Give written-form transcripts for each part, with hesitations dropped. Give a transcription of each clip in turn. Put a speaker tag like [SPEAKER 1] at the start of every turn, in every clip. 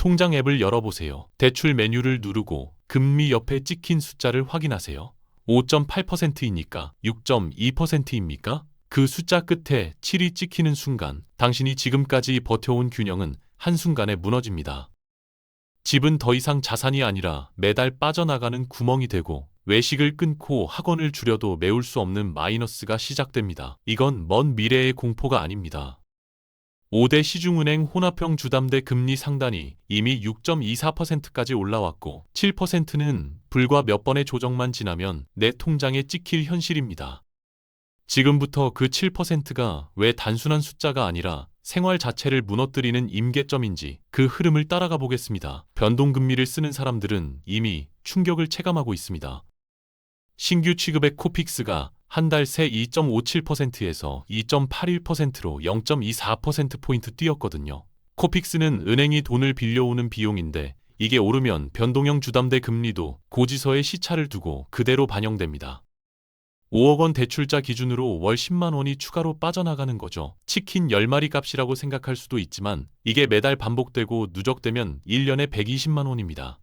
[SPEAKER 1] 통장 앱을 열어보세요. 대출 메뉴를 누르고 금리 옆에 찍힌 숫자를 확인하세요. 5.8%입니까? 6.2%입니까? 그 숫자 끝에 7이 찍히는 순간 당신이 지금까지 버텨온 균형은 한순간에 무너집니다. 집은 더 이상 자산이 아니라 매달 빠져나가는 구멍이 되고 외식을 끊고 학원을 줄여도 메울 수 없는 마이너스가 시작됩니다. 이건 먼 미래의 공포가 아닙니다. 5대 시중은행 혼합형 주담대 금리 상단이 이미 6.24%까지 올라왔고 7%는 불과 몇 번의 조정만 지나면 내 통장에 찍힐 현실입니다. 지금부터 그 7%가 왜 단순한 숫자가 아니라 생활 자체를 무너뜨리는 임계점인지 그 흐름을 따라가 보겠습니다. 변동금리를 쓰는 사람들은 이미 충격을 체감하고 있습니다. 신규 취급의 코픽스가 한 달 새 2.57%에서 2.81%로 0.24%포인트 뛰었거든요. 코픽스는 은행이 돈을 빌려오는 비용인데 이게 오르면 변동형 주담대 금리도 고지서에 시차를 두고 그대로 반영됩니다. 5억 원 대출자 기준으로 월 10만 원이 추가로 빠져나가는 거죠. 치킨 10마리 값이라고 생각할 수도 있지만 이게 매달 반복되고 누적되면 1년에 120만 원입니다.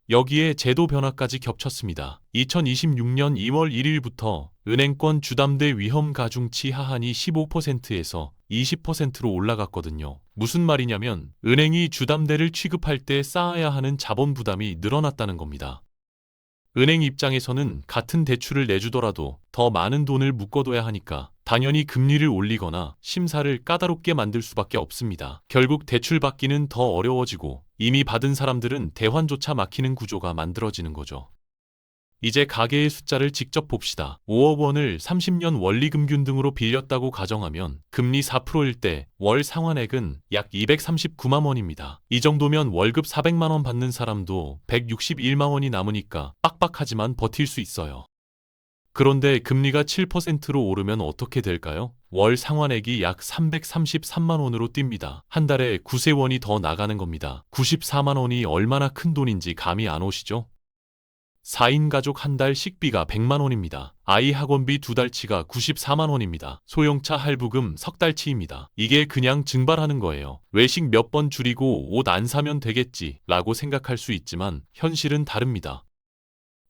[SPEAKER 1] 여기에 제도 변화까지 겹쳤습니다. 2026년 2월 1일부터 은행권 주담대 위험 가중치 하한이 15%에서 20%로 올라갔거든요. 무슨 말이냐면 은행이 주담대를 취급할 때 쌓아야 하는 자본 부담이 늘어났다는 겁니다. 은행 입장에서는 같은 대출을 내주더라도 더 많은 돈을 묶어둬야 하니까 당연히 금리를 올리거나 심사를 까다롭게 만들 수밖에 없습니다. 결국 대출 받기는 더 어려워지고 이미 받은 사람들은 대환조차 막히는 구조가 만들어지는 거죠. 이제 가계의 숫자를 직접 봅시다. 5억 원을 30년 원리금균 등으로 빌렸다고 가정하면 금리 4%일 때 월 상환액은 약 239만 원입니다. 이 정도면 월급 400만 원 받는 사람도 161만 원이 남으니까 빡빡하지만 버틸 수 있어요. 그런데 금리가 7%로 오르면 어떻게 될까요? 월 상환액이 약 333만 원으로 뜁니다. 한 달에 9세원이 더 나가는 겁니다. 94만 원이 얼마나 큰 돈인지 감이 안 오시죠? 4인 가족 한 달 식비가 100만 원입니다. 아이 학원비 2달치가 94만 원입니다. 소형차 할부금 석 달치입니다. 이게 그냥 증발하는 거예요. 외식 몇 번 줄이고 옷 안 사면 되겠지 라고 생각할 수 있지만 현실은 다릅니다.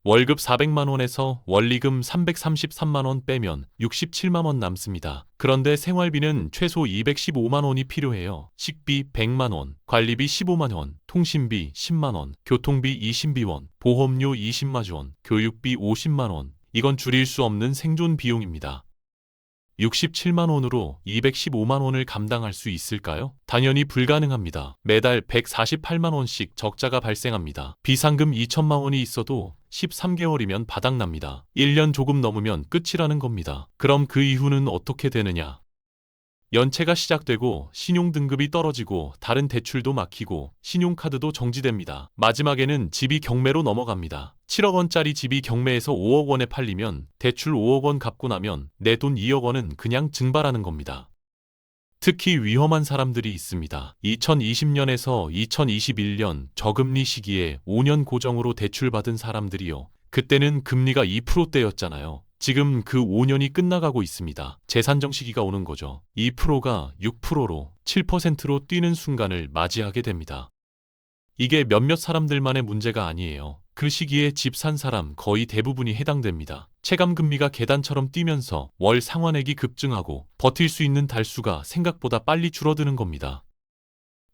[SPEAKER 1] 월급 400만 원에서 원리금 333만 원 빼면 67만 원 남습니다. 그런데 생활비는 최소 215만 원이 필요해요. 식비 100만 원, 관리비 15만 원, 통신비 10만 원, 교통비 20만 원, 보험료 20만 원, 교육비 50만 원. 이건 줄일 수 없는 생존 비용입니다. 67만 원으로 215만 원을 감당할 수 있을까요? 당연히 불가능합니다. 매달 148만 원씩 적자가 발생합니다. 비상금 2천만 원이 있어도 13개월이면 바닥납니다. 1년 조금 넘으면 끝이라는 겁니다. 그럼 그 이후는 어떻게 되느냐? 연체가 시작되고 신용등급이 떨어지고 다른 대출도 막히고 신용카드도 정지됩니다. 마지막에는 집이 경매로 넘어갑니다. 7억 원짜리 집이 경매에서 5억 원에 팔리면 대출 5억 원 갚고 나면 내 돈 2억 원은 그냥 증발하는 겁니다. 특히 위험한 사람들이 있습니다. 2020년에서 2021년 저금리 시기에 5년 고정으로 대출받은 사람들이요. 그때는 금리가 2%대였잖아요. 지금 그 5년이 끝나가고 있습니다. 재산정 시기가 오는 거죠. 2%가 6%로 7%로 뛰는 순간을 맞이하게 됩니다. 이게 몇몇 사람들만의 문제가 아니에요. 그 시기에 집 산 사람 거의 대부분이 해당됩니다. 체감금리가 계단처럼 뛰면서 월 상환액이 급증하고 버틸 수 있는 달수가 생각보다 빨리 줄어드는 겁니다.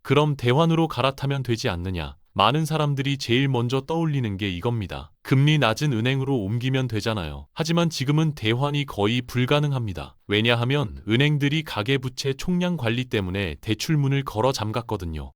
[SPEAKER 1] 그럼 대환으로 갈아타면 되지 않느냐? 많은 사람들이 제일 먼저 떠올리는 게 이겁니다. 금리 낮은 은행으로 옮기면 되잖아요. 하지만 지금은 대환이 거의 불가능합니다. 왜냐하면 은행들이 가계부채 총량 관리 때문에 대출문을 걸어 잠갔거든요.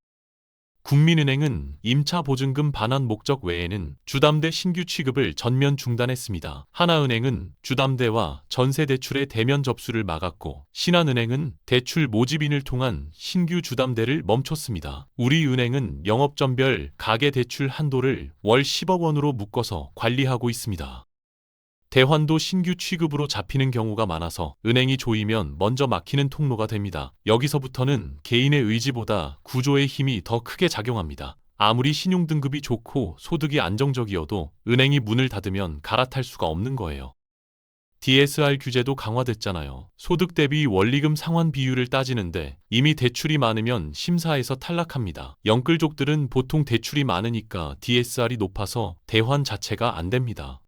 [SPEAKER 1] 국민은행은 임차 보증금 반환 목적 외에는 주담대 신규 취급을 전면 중단했습니다. 하나은행은 주담대와 전세대출의 대면 접수를 막았고 신한은행은 대출 모집인을 통한 신규 주담대를 멈췄습니다. 우리은행은 영업점별 가계대출 한도를 월 10억 원으로 묶어서 관리하고 있습니다. 대환도 신규 취급으로 잡히는 경우가 많아서 은행이 조이면 먼저 막히는 통로가 됩니다. 여기서부터는 개인의 의지보다 구조의 힘이 더 크게 작용합니다. 아무리 신용등급이 좋고 소득이 안정적이어도 은행이 문을 닫으면 갈아탈 수가 없는 거예요. DSR 규제도 강화됐잖아요. 소득 대비 원리금 상환 비율을 따지는데 이미 대출이 많으면 심사에서 탈락합니다. 영끌족들은 보통 대출이 많으니까 DSR이 높아서 대환 자체가 안 됩니다.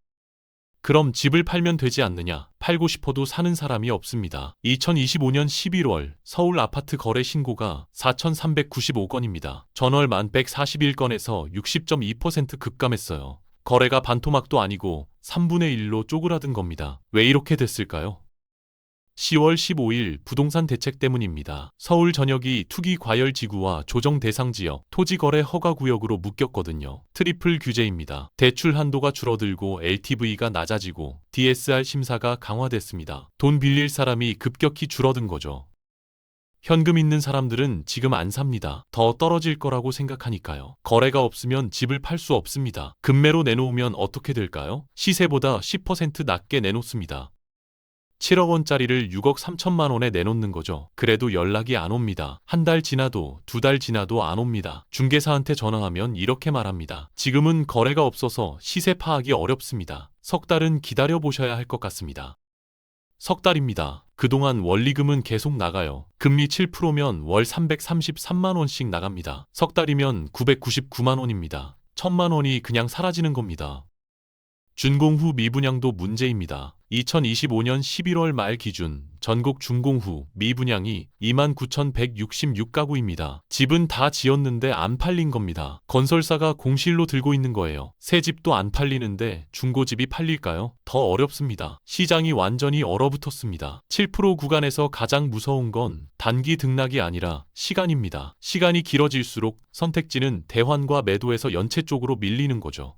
[SPEAKER 1] 그럼 집을 팔면 되지 않느냐? 팔고 싶어도 사는 사람이 없습니다. 2025년 11월 서울 아파트 거래 신고가 4,395건입니다. 전월 1,141건에서 60.2% 급감했어요. 거래가 반토막도 아니고 3분의 1로 쪼그라든 겁니다. 왜 이렇게 됐을까요? 10월 15일 부동산 대책 때문입니다. 서울 전역이 투기 과열 지구와 조정 대상 지역, 토지 거래 허가 구역으로 묶였거든요. 트리플 규제입니다. 대출 한도가 줄어들고 LTV가 낮아지고 DSR 심사가 강화됐습니다. 돈 빌릴 사람이 급격히 줄어든 거죠. 현금 있는 사람들은 지금 안 삽니다. 더 떨어질 거라고 생각하니까요. 거래가 없으면 집을 팔 수 없습니다. 급매로 내놓으면 어떻게 될까요? 시세보다 10% 낮게 내놓습니다. 7억 원짜리를 6억 3천만 원에 내놓는 거죠. 그래도 연락이 안 옵니다. 한 달 지나도 두 달 지나도 안 옵니다. 중개사한테 전화하면 이렇게 말합니다. 지금은 거래가 없어서 시세 파악이 어렵습니다. 석 달은 기다려 보셔야 할 것 같습니다. 석 달입니다. 그동안 원리금은 계속 나가요. 금리 7%면 월 333만 원씩 나갑니다. 석 달이면 999만 원입니다. 1,000만 원이 그냥 사라지는 겁니다. 준공 후 미분양도 문제입니다. 2025년 11월 말 기준 전국 준공 후 미분양이 29,166가구입니다. 집은 다 지었는데 안 팔린 겁니다. 건설사가 공실로 들고 있는 거예요. 새 집도 안 팔리는데 중고집이 팔릴까요? 더 어렵습니다. 시장이 완전히 얼어붙었습니다. 7% 구간에서 가장 무서운 건 단기 등락이 아니라 시간입니다. 시간이 길어질수록 선택지는 대환과 매도에서 연체 쪽으로 밀리는 거죠.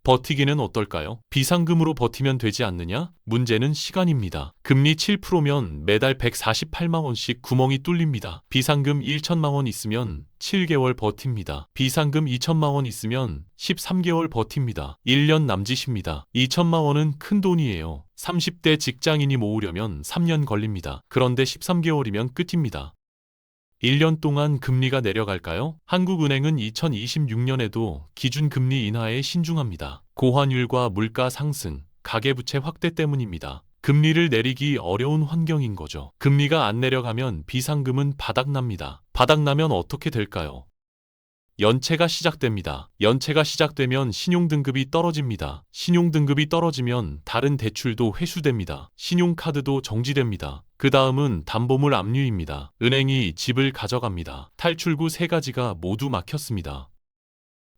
[SPEAKER 1] 버티기는 어떨까요? 비상금으로 버티면 되지 않느냐? 문제는 시간입니다. 금리 7%면 매달 148만 원씩 구멍이 뚫립니다. 비상금 1천만 원 있으면 7개월 버팁니다. 비상금 2천만 원 있으면 13개월 버팁니다. 1년 남짓입니다. 2천만 원은 큰 돈이에요. 30대 직장인이 모으려면 3년 걸립니다. 그런데 13개월이면 끝입니다. 1년 동안 금리가 내려갈까요? 한국은행은 2026년에도 기준금리 인하에 신중합니다. 고환율과 물가 상승, 가계부채 확대 때문입니다. 금리를 내리기 어려운 환경인 거죠. 금리가 안 내려가면 비상금은 바닥납니다. 바닥나면 어떻게 될까요? 연체가 시작됩니다. 연체가 시작되면 신용등급이 떨어집니다. 신용등급이 떨어지면 다른 대출도 회수됩니다. 신용카드도 정지됩니다. 그 다음은 담보물 압류입니다. 은행이 집을 가져갑니다. 탈출구 3가지가 모두 막혔습니다.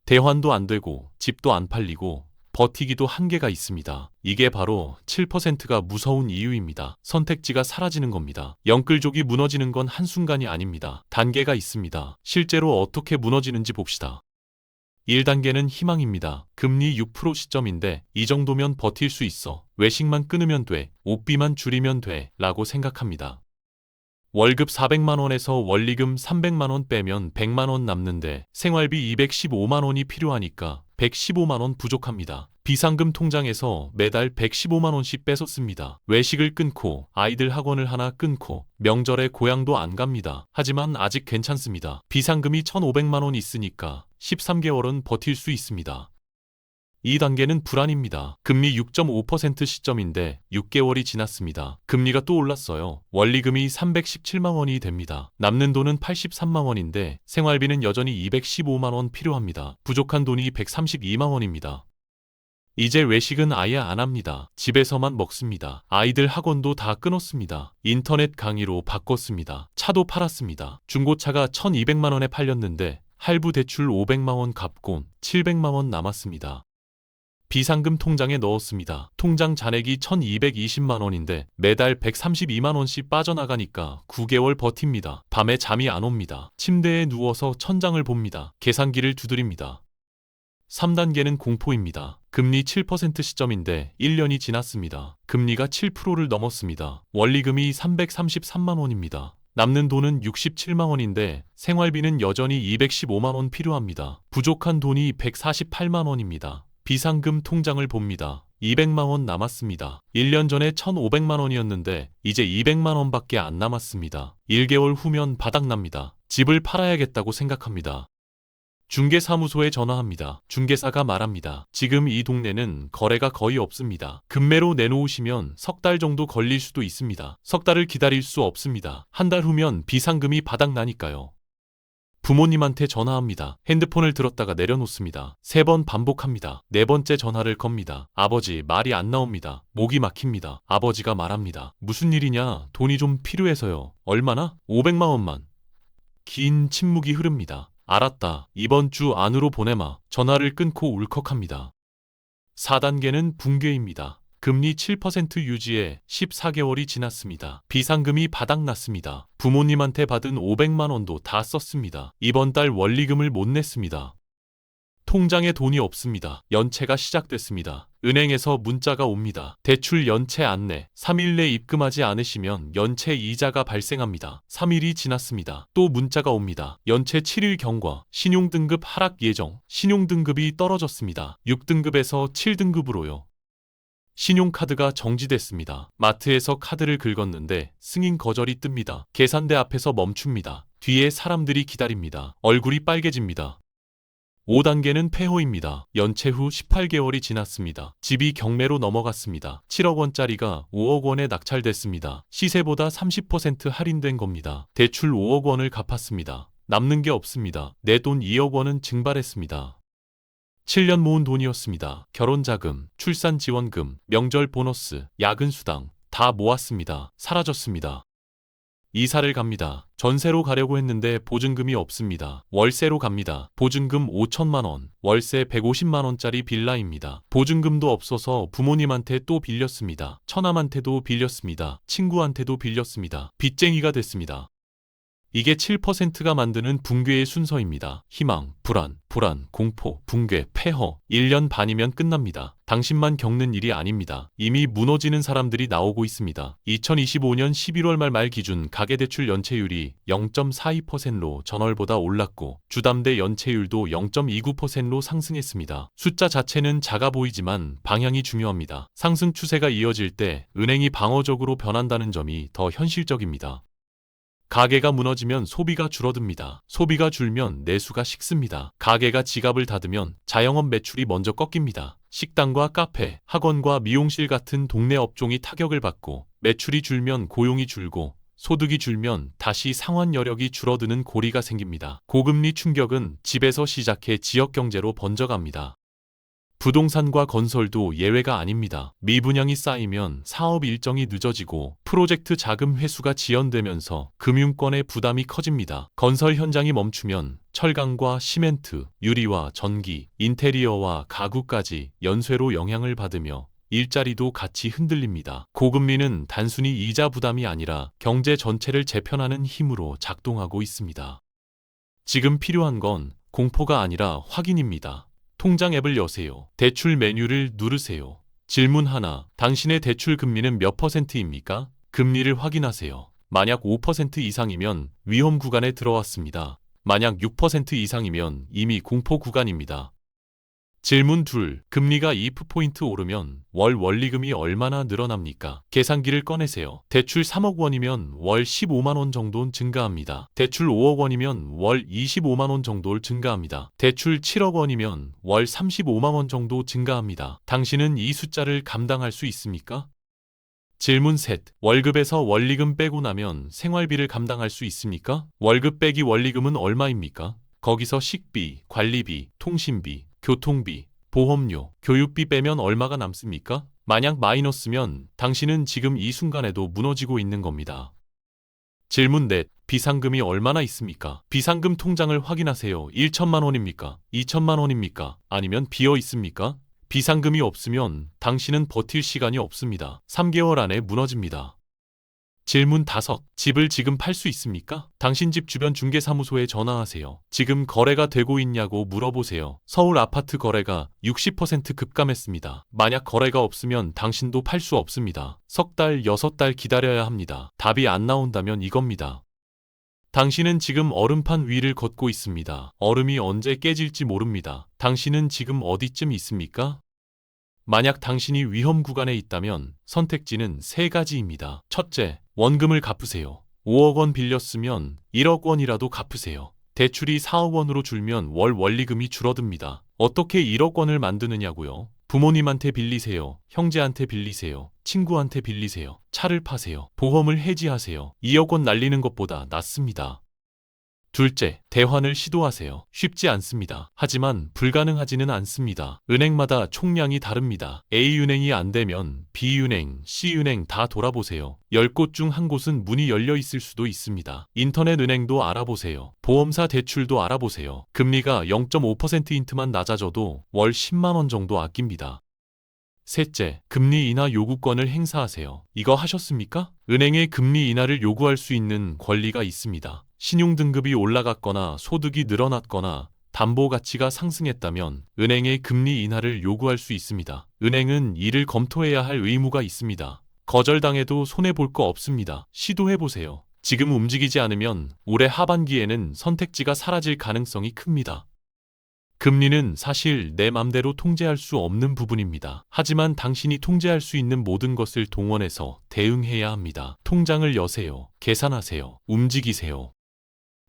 [SPEAKER 1] 대환도 안 되고 집도 안 팔리고 버티기도 한계가 있습니다. 이게 바로 7%가 무서운 이유입니다. 선택지가 사라지는 겁니다. 영끌족이 무너지는 건 한순간이 아닙니다. 단계가 있습니다. 실제로 어떻게 무너지는지 봅시다. 1단계는 희망입니다. 금리 6% 시점인데 이 정도면 버틸 수 있어. 외식만 끊으면 돼. 옷비만 줄이면 돼. 라고 생각합니다. 월급 400만 원에서 원리금 300만 원 빼면 100만 원 남는데 생활비 215만 원이 필요하니까 115만 원 부족합니다. 비상금 통장에서 매달 115만 원씩 뺏었습니다. 외식을 끊고 아이들 학원을 하나 끊고 명절에 고향도 안 갑니다. 하지만 아직 괜찮습니다. 비상금이 1,500만 원 있으니까 13개월은 버틸 수 있습니다. 2단계는 불안입니다. 금리 6.5% 시점인데 6개월이 지났습니다. 금리가 또 올랐어요. 원리금이 317만 원이 됩니다. 남는 돈은 83만 원인데 생활비는 여전히 215만 원 필요합니다. 부족한 돈이 132만 원입니다. 이제 외식은 아예 안 합니다. 집에서만 먹습니다. 아이들 학원도 다 끊었습니다. 인터넷 강의로 바꿨습니다. 차도 팔았습니다. 중고차가 1,200만 원에 팔렸는데 할부 대출 500만 원 갚곤 700만 원 남았습니다. 비상금 통장에 넣었습니다. 통장 잔액이 1,220만 원인데 매달 132만 원씩 빠져나가니까 9개월 버팁니다. 밤에 잠이 안 옵니다. 침대에 누워서 천장을 봅니다. 계산기를 두드립니다. 3단계는 공포입니다. 금리 7% 시점인데 1년이 지났습니다. 금리가 7%를 넘었습니다. 원리금이 333만 원입니다. 남는 돈은 67만 원인데 생활비는 여전히 215만 원 필요합니다. 부족한 돈이 148만 원입니다. 비상금 통장을 봅니다. 200만 원 남았습니다. 1년 전에 1,500만 원이었는데 이제 200만 원밖에 안 남았습니다. 1개월 후면 바닥납니다. 집을 팔아야겠다고 생각합니다. 중개사무소에 전화합니다. 중개사가 말합니다. 지금 이 동네는 거래가 거의 없습니다. 급매로 내놓으시면 석 달 정도 걸릴 수도 있습니다. 석 달을 기다릴 수 없습니다. 한 달 후면 비상금이 바닥나니까요. 부모님한테 전화합니다. 핸드폰을 들었다가 내려놓습니다. 3번 반복합니다. 4번째 전화를 겁니다. 아버지, 말이 안 나옵니다. 목이 막힙니다. 아버지가 말합니다. 무슨 일이냐? 돈이 좀 필요해서요. 얼마나? 500만 원만. 긴 침묵이 흐릅니다. 알았다. 이번 주 안으로 보내마. 전화를 끊고 울컥합니다. 4단계는 붕괴입니다. 금리 7% 유지에 14개월이 지났습니다. 비상금이 바닥났습니다. 부모님한테 받은 500만 원도 다 썼습니다. 이번 달 원리금을 못 냈습니다. 통장에 돈이 없습니다. 연체가 시작됐습니다. 은행에서 문자가 옵니다. 대출 연체 안내. 3일 내 입금하지 않으시면 연체 이자가 발생합니다. 3일이 지났습니다. 또 문자가 옵니다. 연체 7일 경과. 신용등급 하락 예정. 신용등급이 떨어졌습니다. 6등급에서 7등급으로요. 신용카드가 정지됐습니다. 마트에서 카드를 긁었는데 승인 거절이 뜹니다. 계산대 앞에서 멈춥니다. 뒤에 사람들이 기다립니다. 얼굴이 빨개집니다. 5단계는 폐허입니다. 연체 후 18개월이 지났습니다. 집이 경매로 넘어갔습니다. 7억 원짜리가 5억 원에 낙찰됐습니다. 시세보다 30% 할인된 겁니다. 대출 5억 원을 갚았습니다. 남는 게 없습니다. 내 돈 2억 원은 증발했습니다. 7년 모은 돈이었습니다. 결혼자금, 출산지원금, 명절 보너스, 야근수당 다 모았습니다. 사라졌습니다. 이사를 갑니다. 전세로 가려고 했는데 보증금이 없습니다. 월세로 갑니다. 보증금 5천만 원, 월세 150만 원짜리 빌라입니다. 보증금도 없어서 부모님한테 또 빌렸습니다. 처남한테도 빌렸습니다. 친구한테도 빌렸습니다. 빚쟁이가 됐습니다. 이게 7%가 만드는 붕괴의 순서입니다. 희망, 불안, 공포, 붕괴, 폐허. 1년 반이면 끝납니다. 당신만 겪는 일이 아닙니다. 이미 무너지는 사람들이 나오고 있습니다. 2025년 11월 말 기준 가계대출 연체율이 0.42%로 전월보다 올랐고 주담대 연체율도 0.29%로 상승했습니다. 숫자 자체는 작아 보이지만 방향이 중요합니다. 상승 추세가 이어질 때 은행이 방어적으로 변한다는 점이 더 현실적입니다. 가게가 무너지면 소비가 줄어듭니다. 소비가 줄면 내수가 식습니다. 가게가 지갑을 닫으면 자영업 매출이 먼저 꺾입니다. 식당과 카페, 학원과 미용실 같은 동네 업종이 타격을 받고 매출이 줄면 고용이 줄고 소득이 줄면 다시 상환 여력이 줄어드는 고리가 생깁니다. 고금리 충격은 집에서 시작해 지역 경제로 번져갑니다. 부동산과 건설도 예외가 아닙니다. 미분양이 쌓이면 사업 일정이 늦어지고 프로젝트 자금 회수가 지연되면서 금융권의 부담이 커집니다. 건설 현장이 멈추면 철강과 시멘트, 유리와 전기, 인테리어와 가구까지 연쇄로 영향을 받으며 일자리도 같이 흔들립니다. 고금리는 단순히 이자 부담이 아니라 경제 전체를 재편하는 힘으로 작동하고 있습니다. 지금 필요한 건 공포가 아니라 확인입니다. 통장 앱을 여세요. 대출 메뉴를 누르세요. 질문 하나. 당신의 대출 금리는 몇 %입니까? 금리를 확인하세요. 만약 5% 이상이면 위험 구간에 들어왔습니다. 만약 6% 이상이면 이미 공포 구간입니다. 질문 둘. 금리가 2%포인트 오르면 월 원리금이 얼마나 늘어납니까? 계산기를 꺼내세요. 대출 3억 원이면 월 15만 원 정도 증가합니다. 대출 5억 원이면 월 25만 원 정도 증가합니다. 대출 7억 원이면 월 35만 원 정도 증가합니다. 당신은 이 숫자를 감당할 수 있습니까? 질문 셋. 월급에서 원리금 빼고 나면 생활비를 감당할 수 있습니까? 월급 빼기 원리금은 얼마입니까? 거기서 식비, 관리비, 통신비, 교통비, 보험료, 교육비 빼면 얼마가 남습니까? 만약 마이너스면 당신은 지금 이 순간에도 무너지고 있는 겁니다. 질문 넷. 비상금이 얼마나 있습니까? 비상금 통장을 확인하세요. 1천만 원입니까? 2천만 원입니까? 아니면 비어 있습니까? 비상금이 없으면 당신은 버틸 시간이 없습니다. 3개월 안에 무너집니다. 질문 5. 집을 지금 팔 수 있습니까? 당신 집 주변 중개사무소에 전화하세요. 지금 거래가 되고 있냐고 물어보세요. 서울 아파트 거래가 60% 급감했습니다. 만약 거래가 없으면 당신도 팔 수 없습니다. 석 달, 6달 기다려야 합니다. 답이 안 나온다면 이겁니다. 당신은 지금 얼음판 위를 걷고 있습니다. 얼음이 언제 깨질지 모릅니다. 당신은 지금 어디쯤 있습니까? 만약 당신이 위험 구간에 있다면 선택지는 3가지입니다. 첫째, 원금을 갚으세요. 5억 원 빌렸으면 1억 원이라도 갚으세요. 대출이 4억 원으로 줄면 월 원리금이 줄어듭니다. 어떻게 1억 원을 만드느냐고요? 부모님한테 빌리세요. 형제한테 빌리세요. 친구한테 빌리세요. 차를 파세요. 보험을 해지하세요. 2억 원 날리는 것보다 낫습니다. 둘째, 대환을 시도하세요. 쉽지 않습니다. 하지만 불가능하지는 않습니다. 은행마다 총량이 다릅니다. A은행이 안 되면 B은행, C은행 다 돌아보세요. 10곳 중 한 곳은 문이 열려 있을 수도 있습니다. 인터넷 은행도 알아보세요. 보험사 대출도 알아보세요. 금리가 0.5% 인트만 낮아져도 월 10만 원 정도 아낍니다. 셋째, 금리 인하 요구권을 행사하세요. 이거 하셨습니까? 은행에 금리 인하를 요구할 수 있는 권리가 있습니다. 신용등급이 올라갔거나 소득이 늘어났거나 담보 가치가 상승했다면 은행에 금리 인하를 요구할 수 있습니다. 은행은 이를 검토해야 할 의무가 있습니다. 거절당해도 손해볼 거 없습니다. 시도해보세요. 지금 움직이지 않으면 올해 하반기에는 선택지가 사라질 가능성이 큽니다. 금리는 사실 내 맘대로 통제할 수 없는 부분입니다. 하지만 당신이 통제할 수 있는 모든 것을 동원해서 대응해야 합니다. 통장을 여세요. 계산하세요. 움직이세요.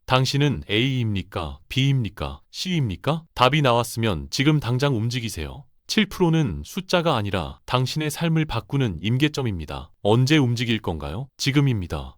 [SPEAKER 1] 당신은 A입니까? B입니까? C입니까? 답이 나왔으면 지금 당장 움직이세요. 7%는 숫자가 아니라 당신의 삶을 바꾸는 임계점입니다. 언제 움직일 건가요? 지금입니다.